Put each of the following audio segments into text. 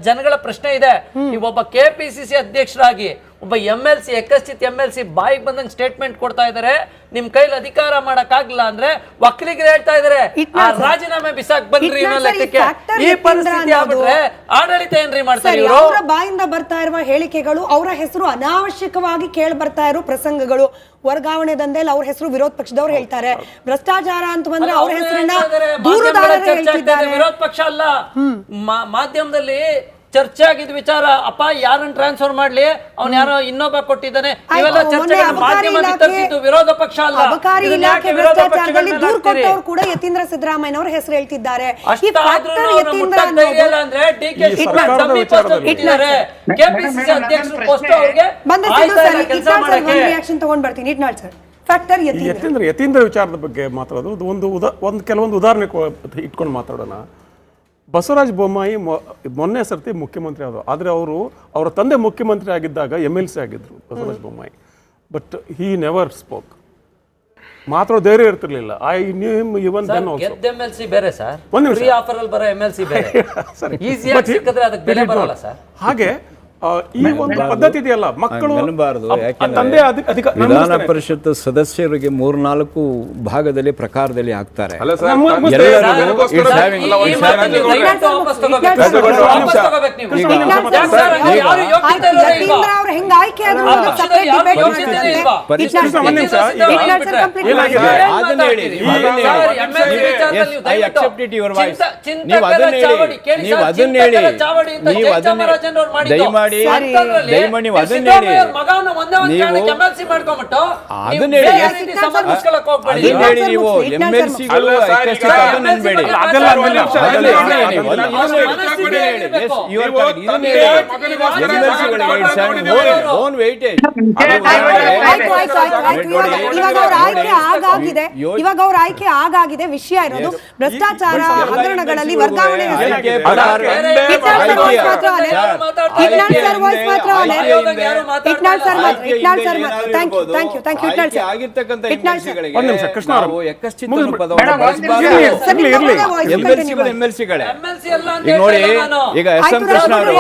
ಜನಗಳ ಪ್ರಶ್ನೆ ಇದೆ. ಒಬ್ಬ ಕೆಪಿಸಿಸಿ ಅಧ್ಯಕ್ಷರಾಗಿ ಒಬ್ಬ MLC ಎಕ್ಕಶ್ಚಿತ್ MLC ಬಾಯಿಗೆ ಬಂದಂಗೆ ಸ್ಟೇಟ್ಮೆಂಟ್ ಕೊಡ್ತಾ ಇದಾರೆ. ನಿಮ್ ಕೈಲಿ ಅಧಿಕಾರ ಮಾಡಕ್ ಆಗ್ಲಿಲ್ಲ ಅಂದ್ರೆ ಒಕ್ಕಲಿಗರು ಹೇಳ್ತಾ ಇದಾರೆ ರಾಜೀನಾಮೆ ಬಿಸಾಕ್ ಬನ್ರಿ ಅನ್ನೋ ಲೆಕ್ಕಕ್ಕೆ. ಈ ಪರಿಸ್ಥಿತಿ ಆಗ್ಬಿಟ್ರೆ ಆಡಳಿತ ಏನ್ರಿ ಮಾಡ್ತಾರೆ ಇವರು? ಅವರ ಬಾಯಿಂದ ಬರ್ತಾ ಇರುವ ಹೇಳಿಕೆಗಳು, ಅವರ ಹೆಸರು ಅನಾವಶ್ಯಕವಾಗಿ ಕೇಳಿ ಬರ್ತಾ ಇರೋ ಪ್ರಸಂಗಗಳು, ವರ್ಗಾವಣೆ ದಂಧೆಯಲ್ಲಿ ಅವ್ರ ಹೆಸರು ವಿರೋಧ ಪಕ್ಷದವ್ರು ಹೇಳ್ತಾರೆ. ಭ್ರಷ್ಟಾಚಾರ ಅಂತ ಬಂದ್ರೆ ಅವ್ರ ಹೆಸರನ್ನ ದೂರುದಾರರು ಹೇಳ್ತಿದ್ದಾರೆ. ವಿರೋಧ ಪಕ್ಷ ಅಲ್ಲ, ಮಾಧ್ಯಮದಲ್ಲಿ ಚರ್ಚೆ ಆಗಿದ್ ವಿಚಾರ. ಅಪ್ಪ ಯಾರನ್ನ ಟ್ರಾನ್ಸ್ಫರ್ ಮಾಡ್ಲಿ, ಅವ್ನ್ ಯಾರೋ ಇನ್ನೊಬ್ಬ ಕೊಟ್ಟಿದ್ದಾನೆ, ಇವೆಲ್ಲ ಚರ್ಚೆ ಮಾಧ್ಯಮದಲ್ಲಿ ತರಿಸಿದ್ದು ವಿರೋಧ ಪಕ್ಷ ಅಲ್ಲ. ಅಬಕಾರಿ ಇಲಾಖೆ ಭ್ರಷ್ಟಾಚಾರದಲ್ಲಿ ದೂರು ಕೊಟ್ಟವರು ಕೂಡ ಯತೀಂದ್ರ ಸಿದ್ದರಾಮಯ್ಯ ಅವರು ಹೆಸರು ಹೇಳ್ತಿದ್ದಾರೆ. ರಿಯಾಕ್ಷನ್ ತಗೊಂಡ್ ಬರ್ತೀನಿ. ಇಟ್ನಾಳ್ ಸರ್, ಫ್ಯಾಕ್ಟರ್ ಯತೀಂದ್ರ ವಿಚಾರದ ಬಗ್ಗೆ ಮಾತಾಡೋದು ಒಂದು ಕೆಲವೊಂದು ಉದಾಹರಣೆ ಇಟ್ಕೊಂಡು ಮಾತಾಡೋಣ. ಬಸವರಾಜ ಬೊಮ್ಮಾಯಿ ಮೊನ್ನೆ ಸರ್ತಿ ಮುಖ್ಯಮಂತ್ರಿ ಆದರು, ಆದರೆ ಅವರ ತಂದೆ ಮುಖ್ಯಮಂತ್ರಿ ಆಗಿದ್ದಾಗ MLC ಆಗಿದ್ರು Basavaraj Bommai. But he never spoke. ಮಾತ್ರ ಧೈರ್ಯ ಇರ್ತಿರ್ಲಿಲ್ಲ. I knew him even then also. MLC ಬೇರೆ ಸರ್, ಫ್ರೀ ಆಫರ್ ಅಲ್ಲಿ ಬರೋ MLC ಬೇರೆ. ಈಸಿಯಾಗಿ ಸಿಕ್ಕಿದ್ರೆ ಅದಕ್ಕೆ ಬೆಲೆ ಬರಲ್ಲ ಸರ್. ಹಾಗೆ ಈ ಒಂದು ಪದ್ಧತಿ ಇದೆಯಲ್ಲ, ಮಕ್ಕಳು ತಂದೆ ವಿಧಾನ ಪರಿಷತ್ ಸದಸ್ಯರಿಗೆ 3-4 ಭಾಗದಲ್ಲಿ ಪ್ರಕಾರದಲ್ಲಿ ಹಾಕ್ತಾರೆ. ದಯಮಾಡಿ ದಯಮಾಡಿ ಅದನ್ನ ಹೇಳಿ, ನೀವು MLCಗಳು ಅನ್ಬೇಡಿ. ಇವಾಗ ಅವ್ರ ಆಯ್ಕೆ ಆಗಾಗಿದೆ. ವಿಷಯ ಇರೋದು ಭ್ರಷ್ಟಾಚಾರ ಹಗರಣಗಳಲ್ಲಿ ವರ್ಗಾವಣೆ. ನೋಡಿ, ಈಗ SM ಕೃಷ್ಣ ಅವರು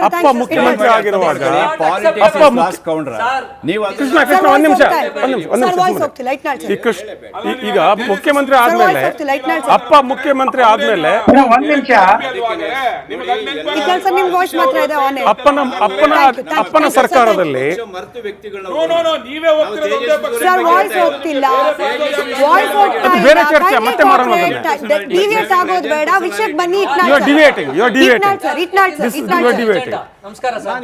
ಅಪ್ಪ ಮುಖ್ಯಮಂತ್ರಿ ಆಗಿರುವಾಗ ಈಗ ಮುಖ್ಯಮಂತ್ರಿ ಆದ್ಮೇಲೆ ಅಪ್ಪ ಮುಖ್ಯಮಂತ್ರಿ ಆದ್ಮೇಲೆ ಅಪ್ಪನ ಸರ್ಕಾರದಲ್ಲಿ ಬೇರೆ ಚರ್ಚೆ ಮತ್ತೆ ಮಾಡೋಣ. ನಮಸ್ಕಾರ ಸರ್.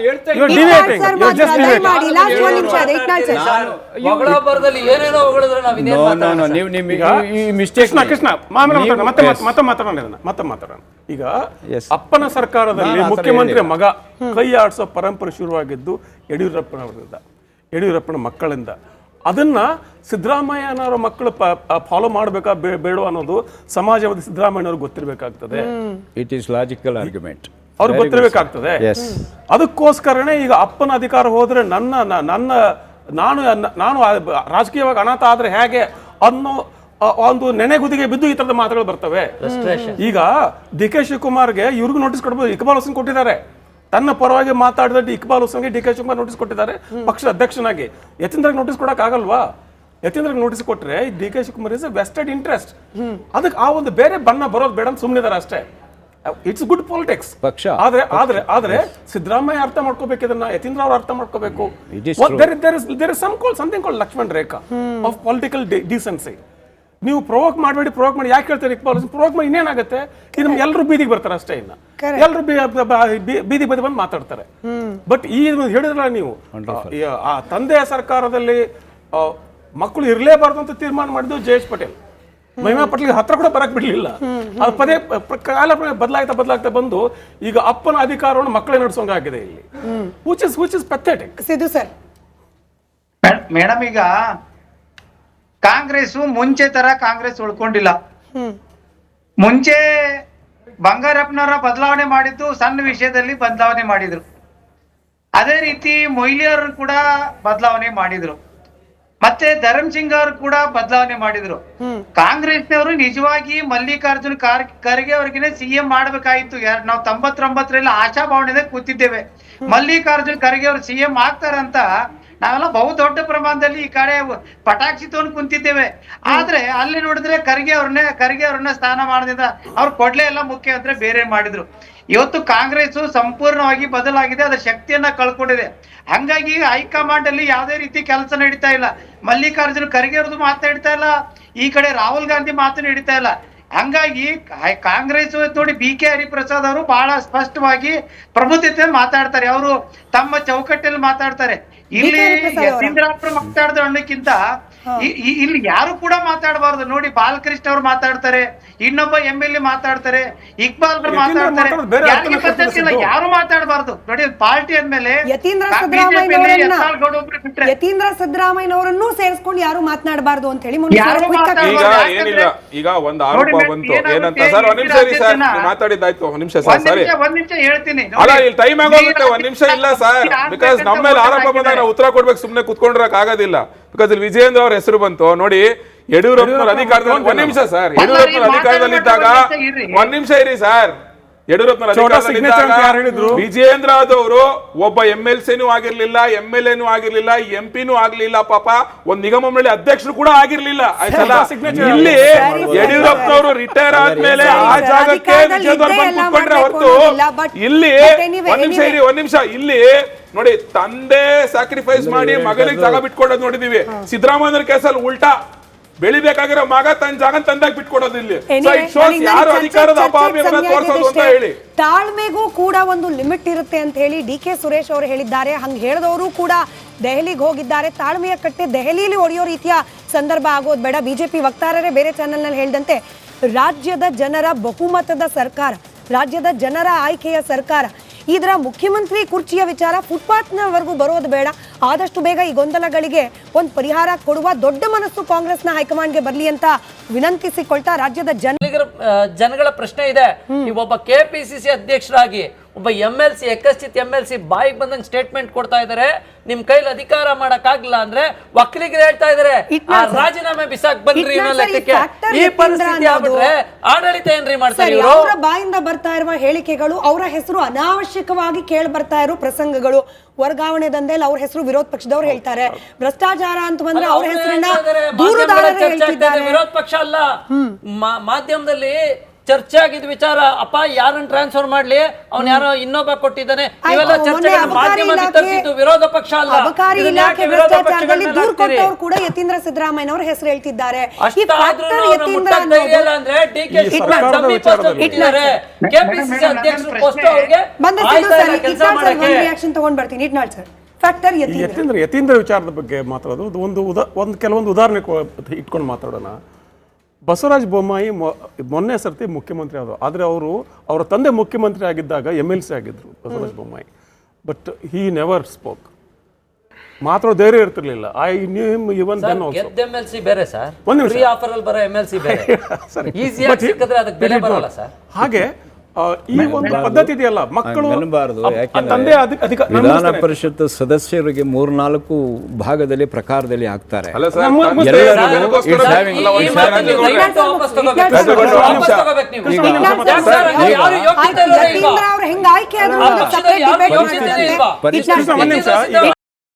ಈಗ ಅಪ್ಪನ ಸರ್ಕಾರದಲ್ಲಿ ಮುಖ್ಯಮಂತ್ರಿ ಮಗ ಕೈ ಆಡಿಸೋ ಪರಂಪರೆ ಶುರುವಾಗಿದ್ದು ಯಡಿಯೂರಪ್ಪನ ಮಕ್ಕಳಿಂದ. ಅದನ್ನ ಸಿದ್ದರಾಮಯ್ಯನವರ ಮಕ್ಕಳು ಫಾಲೋ ಮಾಡಬೇಕಾ ಬೇಡ ಅನ್ನೋದು ಸಮಾಜವಾದಿ ಸಿದ್ದರಾಮಯ್ಯನವ್ರಿಗೆ ಗೊತ್ತಿರಬೇಕಾಗ್ತದೆ. ಇಟ್ ಈಸ್ ಲಾಜಿಕಲ್ ಆರ್ಗ್ಯುಮೆಂಟ್, ಅವ್ರಿಗೆ ಗೊತ್ತಿರಬೇಕಾಗ್ತದೆ. ಅದಕ್ಕೋಸ್ಕರನೇ ಈಗ ಅಪ್ಪನ ಅಧಿಕಾರ ಹೋದ್ರೆ ನಾನು ರಾಜಕೀಯವಾಗಿ ಅನಾಥ ಆದ್ರೆ ಹೇಗೆ ಅನ್ನೋ ಒಂದು ನೆನೆಗುದಿಗೆ ಬಿದ್ದು ಈ ತರದ ಮಾತುಗಳು ಬರ್ತವೆ. ಈಗ DK ಶಿವಕುಮಾರ್ಗೆ ಇವ್ರಿಗೂ ನೋಟಿಸ್ ಕೊಡ್ಬೋದು. ಇಕ್ಬಾಲ್ ಹುಸೇನ್ ಕೊಟ್ಟಿದ್ದಾರೆ. ತನ್ನ ಪರವಾಗಿ ಮಾತಾಡಿದ ಇಕ್ಬಾಲ್ ಹುಸೇನ್ಗೆ DK ಶಿವಕುಮಾರ್ ನೋಟಿಸ್ ಕೊಟ್ಟಿದ್ದಾರೆ ಪಕ್ಷದ ಅಧ್ಯಕ್ಷನಾಗಿ. ಯತೀಂದ್ರಗೆ ನೋಟಿಸ್ ಕೊಡಕ್ ಆಗಲ್ವಾ? ಯತೀಂದ್ರಗೆ ನೋಟಿಸ್ ಕೊಟ್ರೆ DK Shivakumar is A vested interest. ಅದಕ್ಕೆ ಆ ಒಂದು ಬೇರೆ ಬಣ್ಣ ಬರೋದು ಬೇಡ ಅಂತ ಸುಮ್ಮನಿದ್ದಾರೆ ಅಷ್ಟೇ. It's good politics. ಆದ್ರೆ ಸಿದ್ದರಾಮಯ್ಯ ಅರ್ಥ ಮಾಡ್ಕೋಬೇಕು, ಇದನ್ನ ಯತೀಂದ್ರ ಅವರು ಅರ್ಥ ಮಾಡ್ಕೋಬೇಕು. Something called Lakshman Rekha of political decency. ನೀವು ಪ್ರೊವೋಕ್ ಮಾಡಬೇಡಿ, ಪ್ರೊವೋಕ್ ಮಾಡಿ ಯಾಕೆ ಹೇಳ್ತಾರೆ ಇಕ್ಬಾಲ್ ಹುಸೇನ್? ಪ್ರೊವೋಕ್ ಮಾಡಿ ಇನ್ನೇನಾಗುತ್ತೆ? ಇದು ಎಲ್ಲರೂ ಬೀದಿಗೆ ಬರ್ತಾರೆ ಅಷ್ಟೇ. ಇನ್ನ ಎಲ್ಲರೂ ಬೀದಿ ಬದಿ ಬಂದು ಮಾತಾಡ್ತಾರೆ. ಬಟ್ ಈ ಹೇಳಿದ್ರಲ್ಲ ನೀವು, ಆ ತಂದೆಯ ಸರ್ಕಾರದಲ್ಲಿ ಮಕ್ಕಳು ಇರಲೇಬಾರ್ದು ಅಂತ ತೀರ್ಮಾನ ಮಾಡಿದ್ದು ಜಯೇಶ್ ಪಟೇಲ್. ಮಹಿಮಾ ಪಟೇಲ್ ಹತ್ರ ಕೂಡ ಬರಕ್ ಬಿಡ್ಲಿಲ್ಲ. ಅದು ಪದೇ ಕಾಲ ಬದಲಾಗ್ತಾ ಬಂದು ಈಗ ಅಪ್ಪನ ಅಧಿಕಾರವನ್ನು ಮಕ್ಕಳೇ ನಡೆಸೋಂಗಾಗಿದೆ ಇಲ್ಲಿ. which is pathetic. Siddu sir, madam, ಈಗ ಕಾಂಗ್ರೆಸ್ ಮುಂಚೆ ತರ ಕಾಂಗ್ರೆಸ್ ಉಳ್ಕೊಂಡಿಲ್ಲ. ಹ್ಮ್ ಮುಂಚೆ ಬಂಗಾರಪ್ಪನವರ ಬದಲಾವಣೆ ಮಾಡಿದ್ದು ಸಣ್ಣ ವಿಷಯದಲ್ಲಿ ಬದಲಾವಣೆ ಮಾಡಿದ್ರು. ಅದೇ ರೀತಿ ಮೊಯ್ಲಿಯವರು ಕೂಡ ಬದಲಾವಣೆ ಮಾಡಿದ್ರು. ಮತ್ತೆ ಧರ್ಮ್ ಸಿಂಗ್ ಅವರು ಕೂಡ ಬದಲಾವಣೆ ಮಾಡಿದ್ರು. ಕಾಂಗ್ರೆಸ್ನವರು ನಿಜವಾಗಿ ಮಲ್ಲಿಕಾರ್ಜುನ್ ಖರ್ಗೆ ಅವ್ರಿಗಿನ ಸಿಎಂ ಮಾಡ್ಬೇಕಾಗಿತ್ತು. ನಾವು 99ರಲ್ಲಿ ಆಶಾಭಾವನೆ ಕೂತಿದ್ದೇವೆ, ಮಲ್ಲಿಕಾರ್ಜುನ್ ಖರ್ಗೆ ಅವರು ಸಿಎಂ ಆಗ್ತಾರಂತ ನಾವೆಲ್ಲ ಬಹುದೊಡ್ಡ ಪ್ರಮಾಣದಲ್ಲಿ ಈ ಕಡೆ ಪಟಾಕ್ಷಿ ತಗೊಂಡು ಕುಂತಿದ್ದೇವೆ. ಆದ್ರೆ ಅಲ್ಲಿ ನೋಡಿದ್ರೆ ಖರ್ಗೆ ಅವ್ರನ್ನ ಸ್ಥಾನಮಾನದಿಂದ ಅವ್ರು ಕೊಡ್ಲೇ ಎಲ್ಲ ಮುಖ್ಯಮಂತ್ರಿ ಬೇರೆ ಮಾಡಿದ್ರು. ಇವತ್ತು ಕಾಂಗ್ರೆಸ್ ಸಂಪೂರ್ಣವಾಗಿ ಬದಲಾಗಿದೆ, ಅದರ ಶಕ್ತಿಯನ್ನ ಕಳ್ಕೊಂಡಿದೆ. ಹಂಗಾಗಿ ಹೈಕಮಾಂಡ್ ಅಲ್ಲಿ ಯಾವುದೇ ರೀತಿ ಕೆಲಸ ನಡೀತಾ ಇಲ್ಲ. ಮಲ್ಲಿಕಾರ್ಜುನ್ ಖರ್ಗೆ ಅವ್ರದ್ದು ಮಾತಾಡ್ತಾ ಇಲ್ಲ, ಈ ಕಡೆ ರಾಹುಲ್ ಗಾಂಧಿ ಮಾತು ನಡೀತಾ ಇಲ್ಲ. ಹಂಗಾಗಿ ಕಾಂಗ್ರೆಸ್ ನೋಡಿ BK ಹರಿಪ್ರಸಾದ್ ಅವರು ಬಹಳ ಸ್ಪಷ್ಟವಾಗಿ ಪ್ರಬುದ್ಧತೆ ಮಾತಾಡ್ತಾರೆ, ಅವರು ತಮ್ಮ ಚೌಕಟ್ಟಲ್ಲಿ ಮಾತಾಡ್ತಾರೆ. ಇಲ್ಲಿ ಯತೀಂದ್ರಪ್ಪ ಮಾತಾಡ್ದ ಅನ್ನಕ್ಕಿಂತ ಇಲ್ಲಿ ಯಾರು ಕೂಡ ಮಾತಾಡಬಾರ್ದು. ನೋಡಿ ಬಾಲಕೃಷ್ಣ ಅವ್ರು ಮಾತಾಡ್ತಾರೆ, ಇನ್ನೊಬ್ಬ MLA ಮಾತಾಡ್ತಾರೆ, ಇಕ್ಬಾಲ್ ಅವ್ರು ಮಾತಾಡ್ತಾರೆ, ಯಾರಿಗೆ ಪದ್ಧತಿಲ್ಲ, ಯಾರು ಮಾತಾಡಬಾರ್ದು. ನೋಡಿ ಪಾರ್ಟಿ ಅಂದ್ಮೇಲೆ ಯತೀಂದ್ರ ಸಿದ್ದರಾಮಯ್ಯನವರನ್ನು ಸೇರಿಸ್ಕೊಂಡು ಯಾರು ಮಾತನಾಡಬಾರ್ದು ಅಂತ ಹೇಳಿ ಏನಿಲ್ಲ. ಈಗ ಒಂದು ಆರೋಪ ಬಂತು ಏನಂತ ಸರ್, ಒಂದ್ ನಿಮಿಷ ಇರಿ ಸರ್, ಮಾತಾಡಿದ್ದಾಯ್ತು, ಒಂದ್ ನಿಮಿಷ ಸರ್, ಸರಿ ಒಂದ್ ನಿಮಿಷ ಹೇಳ್ತೀನಿ. ಅಲ್ಲ ಇಲ್ಲಿ ಟೈಮ್ ಆಗೋಗುತ್ತೆ, ಒಂದ್ ನಿಮಿಷ ಇಲ್ಲ ಸರ್, ಬಿಕಾಸ್ ನಮ್ಮ ಮೇಲೆ ಆರೋಪ ಬಂದಾಗ ನಾವು ಉತ್ತರ ಕೊಡ್ಬೇಕು, ಸುಮ್ನೆ ಕುತ್ಕೊಂಡ್ರಕ್ ಆಗೋದಿಲ್ಲ. ಬಿಕಾಸ್ ಇಲ್ಲಿ ವಿಜಯೇಂದ್ರ ಅವ್ರ ಹೆಸರು ಬಂತು. ನೋಡಿ ಯಡಿಯೂರಪ್ಪನವ್ರ ಅಧಿಕಾರದಲ್ಲಿ, ಒಂದ್ ನಿಮಿಷ ಸರ್, ಯಡಿಯೂರಪ್ಪನವ್ರ ಅಧಿಕಾರದಲ್ಲಿದ್ದಾಗ, ಒಂದ್ ನಿಮಿಷ ಇರಿ ಸರ್, ಯಡಿಯೂರಪ್ಪನವ್ರ ಅಧಿಕಾರದಲ್ಲಿದ್ದಾಗ ವಿಜಯೇಂದ್ರ ಆದವರು ಒಬ್ಬ MLC-ನೂ ಆಗಿರ್ಲಿಲ್ಲ, MLA-ನೂ ಆಗಿರ್ಲಿಲ್ಲ, MP-ನೂ ಆಗ್ಲಿಲ್ಲ, ಪಾಪ ಒಂದ್ ನಿಗಮ ಮಂಡಳಿ ಅಧ್ಯಕ್ಷರು ಕೂಡ ಆಗಿರ್ಲಿಲ್ಲ. ಆಯ್ತಲ್ಲ, ಇಲ್ಲಿ ಯಡಿಯೂರಪ್ಪನವರು ರಿಟೈರ್ ಆದ್ಮೇಲೆ ಆ ಜಾಗಕ್ಕೆ ವಿಜಯೇಂದ್ರ ಬಂದು ಕುತ್ಕೊಂಡ್ರೆ ಹೊರತು ಇಲ್ಲಿ ಒಂದ್ ನಿಮಿಷ ಇಲ್ಲಿ ನೋಡಿ, ತಂದೆ ಸ್ಯಾಕ್ರಿಫೈಸ್ ಮಾಡಿ ಮಗನಿಗೆ ಜಾಗ ಬಿಟ್ಕೊಡೋದು ನೋಡಿದೀವಿ. ಸಿದ್ದರಾಮಯ್ಯ ಕೇಸಲ್ಲಿ ಉಲ್ಟಾ ಬೆಳಿಬೇಕಾಗಿರೋ ಮಗ ತನ್ನ ಜಾಗ ತಂದಾಗ ಬಿಟ್ಕೊಡೋದು. ಇಲ್ಲಿ ಯಾರು ಅಧಿಕಾರದ ಅಪವ್ಯವಹಾರ ತೋರಿಸೋದು ಅಂತ ಹೇಳಿ, ತಾಳ್ಮೆಗೂ ಕೂಡ ಒಂದು ಲಿಮಿಟ್ ಇರುತ್ತೆ ಅಂತ ಹೇಳಿ DK ಸುರೇಶ್ ಅವರು ಹೇಳಿದ್ದಾರೆ. ಹಂಗೆ ಹೇಳಿದವರು ಕೂಡ ದೆಹಲಿಗೆ ಹೋಗಿದ್ದಾರೆ. ತಾಳ್ಮೆಯ ಕಟ್ಟೆ ದೆಹಲಿಯಲ್ಲಿ ಒಡೆಯೋ ರೀತಿಯ ಸಂದರ್ಭ ಆಗೋದು ಬೇಡ. ಬಿಜೆಪಿ ವಕ್ತಾರರೇ ಬೇರೆ ಚಾನೆಲ್ನಲ್ಲಿ ಹೇಳಿದಂತೆ ರಾಜ್ಯದ ಜನರ ಬಹುಮತದ ಸರ್ಕಾರ, ರಾಜ್ಯದ ಜನರ ಆಯ್ಕೆಯ ಸರ್ಕಾರ, ಇದರ ಮುಖ್ಯಮಂತ್ರಿ ಕುರ್ಚಿಯ ವಿಚಾರ ಫುಟ್ಪಾತ್ನವರೆಗೂ ಬರೋದು ಬೇಡ. ಆದಷ್ಟು ಬೇಗ ಈ ಗೊಂದಲಗಳಿಗೆ ಒಂದು ಪರಿಹಾರ ಕೊಡುವ ದೊಡ್ಡ ಮನಸ್ಸು ಕಾಂಗ್ರೆಸ್ನ ಹೈಕಮಾಂಡ್ಗೆ ಬರಲಿ ಅಂತ ವಿನಂತಿಸಿಕೊಳ್ತಾ ರಾಜ್ಯದ ಜನಗಳ ಪ್ರಶ್ನೆ ಇದೆ. ಒಬ್ಬ KPCC ಅಧ್ಯಕ್ಷರಾಗಿ ಒಬ್ಬ MLC ಎಕ್ಕಶ್ಚಿತ್ MLC ಬಾಯಿಗೆ ಬಂದಂಗೆ ಸ್ಟೇಟ್ಮೆಂಟ್ ಕೊಡ್ತಾ ಇದಾರೆ. ನಿಮ್ ಕೈಲಿ ಅಧಿಕಾರ ಮಾಡಕ್ ಆಗ್ಲಿಲ್ಲ ಅಂದ್ರೆ ಒಕ್ಕಲಿಗರು ಹೇಳ್ತಾ ಇದಾರೆ ರಾಜೀನಾಮೆ ಬಿಸಾಕ್ ಬನ್ರಿ ಅನ್ನೋ ಲೆಕ್ಕಕ್ಕೆ. ಈ ಪರಿಸ್ಥಿತಿ ಆಗ್ಬಿಟ್ರೆ ಆಡಳಿತ ಏನ್ರಿ ಮಾಡ್ತಾರೆ ಇವರು? ಅವರ ಬಾಯಿಂದ ಬರ್ತಾ ಇರುವ ಹೇಳಿಕೆಗಳು, ಅವರ ಹೆಸರು ಅನಾವಶ್ಯಕವಾಗಿ ಕೇಳಿ ಬರ್ತಾ ಇರೋ ಪ್ರಸಂಗಗಳು, ವರ್ಗಾವಣೆ ದಂಧೆಯಲ್ಲಿ ಅವ್ರ ಹೆಸರು ವಿರೋಧ ಪಕ್ಷದವ್ರು ಹೇಳ್ತಾರೆ. ಭ್ರಷ್ಟಾಚಾರ ಅಂತ ಬಂದ್ರೆ ಅವ್ರ ಹೆಸರನ್ನ ದೂರುದಾರರು ಹೇಳ್ತಿದ್ದಾರೆ. ವಿರೋಧ ಪಕ್ಷ ಅಲ್ಲ, ಮಾಧ್ಯಮದಲ್ಲಿ ಚರ್ಚೆ ಆಗಿದ್ ವಿಚಾರ. ಅಪ್ಪ ಯಾರನ್ನ ಟ್ರಾನ್ಸ್ಫರ್ ಮಾಡ್ಲಿ, ಅವ್ನ್ ಯಾರೋ ಇನ್ನೊಬ್ಬ ಕೊಟ್ಟಿದ್ದಾನೆ, ಇವೆಲ್ಲ ಚರ್ಚೆ ಮಾಧ್ಯಮದಲ್ಲಿ ತರಿಸಿದ್ದು ವಿರೋಧ ಪಕ್ಷ ಅಲ್ಲ. ಅಬಕಾರಿ ಇಲಾಖೆ ಭ್ರಷ್ಟಾಚಾರದಲ್ಲಿ ದೂರು ಕೊಟ್ಟವ್ರು ಕೂಡ ಯತೀಂದ್ರ ಸಿದ್ದರಾಮಯ್ಯನವರ ಹೆಸರು ಹೇಳ್ತಿದ್ದಾರೆ. ರಿಯಾಕ್ಷನ್ ತಗೊಂಡ್ ಬರ್ತೀನಿ. ಇಟ್ನಾಳ್ ಸರ್, ಫ್ಯಾಕ್ಟರ್ ಯತೀಂದ್ರ ವಿಚಾರದ ಬಗ್ಗೆ ಮಾತಾಡೋದು ಒಂದು ಕೆಲವೊಂದು ಉದಾಹರಣೆ ಇಟ್ಕೊಂಡು ಮಾತಾಡೋಣ. ಬಸವರಾಜ ಬೊಮ್ಮಾಯಿ ಮೊನ್ನೆ ಸರ್ತಿ ಮುಖ್ಯಮಂತ್ರಿ ಆದರು, ಆದರೆ ಅವರ ತಂದೆ ಮುಖ್ಯಮಂತ್ರಿ ಆಗಿದ್ದಾಗ MLC ಆಗಿದ್ರು Basavaraj Bommai. But he never spoke, ಮಾತ್ರ ಧೈರ್ಯ ಇರ್ತಿರ್ಲಿಲ್ಲ. I knew him even then also. ಗೆದ್ದ MLC ಬೇರೆ ಸರ್, ಒಂದು ನಿಮಿಷ, ಫ್ರೀ ಆಫರ್ ಅಲ್ಲಿ ಬರೋ MLC ಬೇರೆ. ಈಸಿಯಾಗಿ ಸಿಕ್ಕಿದ್ರೆ ಅದಕ್ಕೆ ಬೆಲೆ ಬರಲ್ಲ ಸರ್. ಹಾಗೆ ಈ ಒಂದು ಪದ್ಧತಿ ಇದೆಯಲ್ಲ, ಮಕ್ಕಳು ಅನ್ನಬಾರದು. ತಂದೆ ವಿಧಾನ ಪರಿಷತ್ ಸದಸ್ಯರಿಗೆ 3-4 ಭಾಗದಲ್ಲಿ ಪ್ರಕಾರದಲ್ಲಿ ಹಾಕ್ತಾರೆ. ಅಲ್ಲ ಸರ್, ಹೆಂಗ ಆಯ್ಕೆ